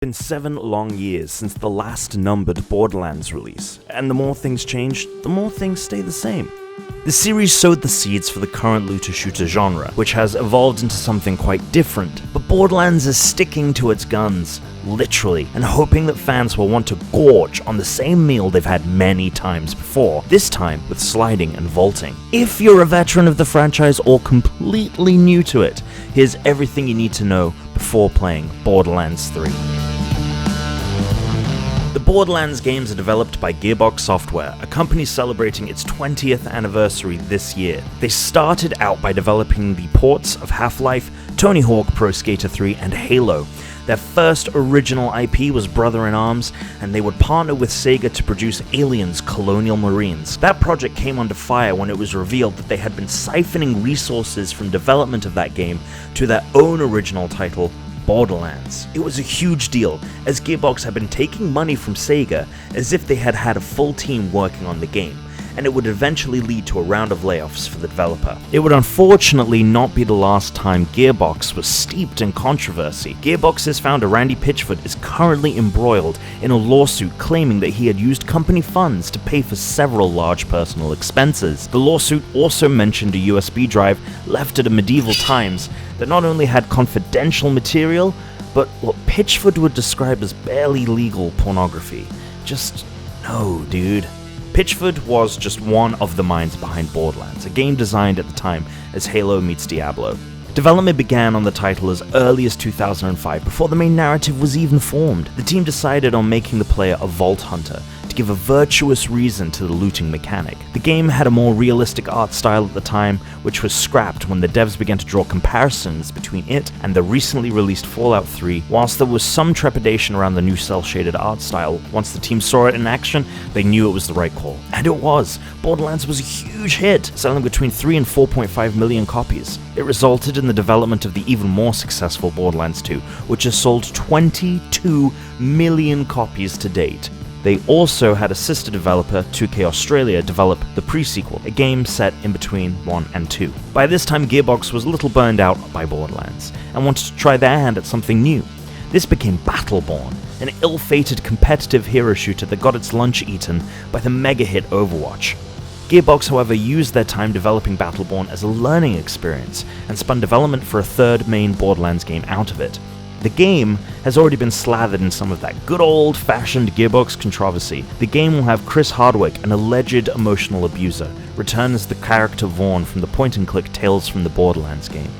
Been 7 long years since the last numbered Borderlands release, and the more things change, the more things stay the same. The series sowed the seeds for the current looter-shooter genre, which has evolved into something quite different, but Borderlands is sticking to its guns, literally, and hoping that fans will want to gorge on the same meal they've had many times before, this time with sliding and vaulting. If you're a veteran of the franchise or completely new to it, here's everything you need to know before playing Borderlands 3. The Borderlands games are developed by Gearbox Software, a company celebrating its 20th anniversary this year. They started out by developing the ports of Half-Life, Tony Hawk Pro Skater 3, and Halo. Their first original IP was Brother in Arms, and they would partner with Sega to produce Aliens: Colonial Marines. That project came under fire when it was revealed that they had been siphoning resources from development of that game to their own original title, Borderlands. It was a huge deal, as Gearbox had been taking money from Sega as if they had had a full team working on the game, and it would eventually lead to a round of layoffs for the developer. It would unfortunately not be the last time Gearbox was steeped in controversy. Gearbox's founder Randy Pitchford is currently embroiled in a lawsuit claiming that he had used company funds to pay for several large personal expenses. The lawsuit also mentioned a USB drive left at a medieval times that not only had confidential material, but what Pitchford would describe as barely legal pornography. Just no, dude. Pitchford was just one of the minds behind Borderlands, a game designed at the time as Halo meets Diablo. Development began on the title as early as 2005, before the main narrative was even formed. The team decided on making the player a vault hunter, to give a virtuous reason to the looting mechanic. The game had a more realistic art style at the time, which was scrapped when the devs began to draw comparisons between it and the recently released Fallout 3. Whilst there was some trepidation around the new cel-shaded art style, once the team saw it in action, they knew it was the right call. And it was! Borderlands was a huge hit, selling between 3 and 4.5 million copies. It resulted in the development of the even more successful Borderlands 2, which has sold 22 million copies to date. They also had a sister developer, 2K Australia, develop the pre-sequel, a game set in between 1 and 2. By this time, Gearbox was a little burned out by Borderlands, and wanted to try their hand at something new. This became Battleborn, an ill-fated competitive hero shooter that got its lunch eaten by the mega-hit Overwatch. Gearbox, however, used their time developing Battleborn as a learning experience, and spun development for a third main Borderlands game out of it. The game has already been slathered in some of that good old-fashioned Gearbox controversy. The game will have Chris Hardwick, an alleged emotional abuser, return as the character Vaughn from the point-and-click Tales from the Borderlands game.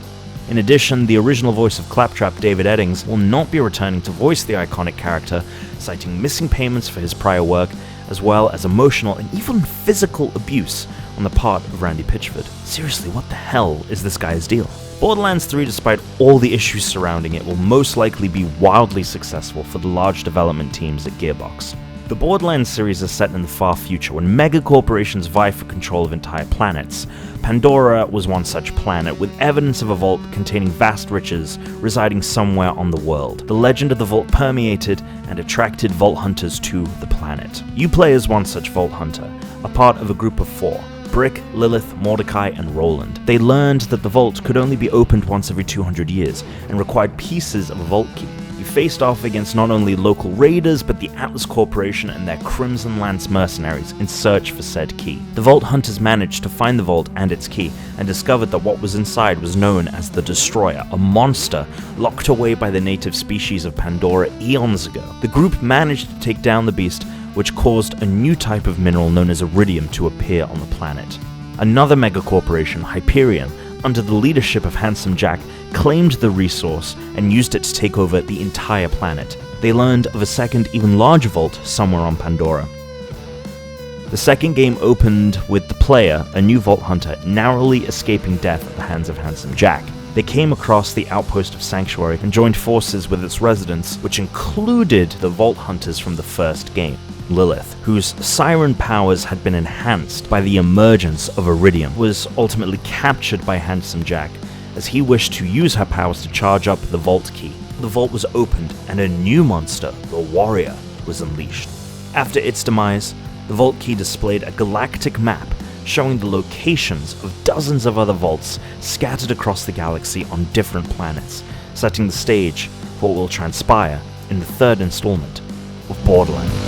In addition, the original voice of Claptrap, David Eddings, will not be returning to voice the iconic character, citing missing payments for his prior work, as well as emotional and even physical abuse on the part of Randy Pitchford. Seriously, what the hell is this guy's deal? Borderlands 3, despite all the issues surrounding it, will most likely be wildly successful for the large development teams at Gearbox. The Borderlands series is set in the far future when mega-corporations vie for control of entire planets. Pandora was one such planet, with evidence of a vault containing vast riches residing somewhere on the world. The legend of the vault permeated and attracted vault hunters to the planet. You play as one such vault hunter, a part of a group of 4. Brick, Lilith, Mordecai, and Roland. They learned that the vault could only be opened once every 200 years, and required pieces of a vault key. You faced off against not only local raiders, but the Atlas Corporation and their Crimson Lance mercenaries in search for said key. The vault hunters managed to find the vault and its key, and discovered that what was inside was known as the Destroyer, a monster locked away by the native species of Pandora eons ago. The group managed to take down the beast, which caused a new type of mineral known as iridium to appear on the planet. Another megacorporation, Hyperion, under the leadership of Handsome Jack, claimed the resource and used it to take over the entire planet. They learned of a second, even larger vault somewhere on Pandora. The second game opened with the player, a new vault hunter, narrowly escaping death at the hands of Handsome Jack. They came across the outpost of Sanctuary and joined forces with its residents, which included the vault hunters from the first game, Lilith, whose siren powers had been enhanced by the emergence of iridium, was ultimately captured by Handsome Jack, as he wished to use her powers to charge up the vault key. The vault was opened, and a new monster, the Warrior, was unleashed. After its demise, the vault key displayed a galactic map showing the locations of dozens of other vaults scattered across the galaxy on different planets, setting the stage for what will transpire in the third installment of Borderlands.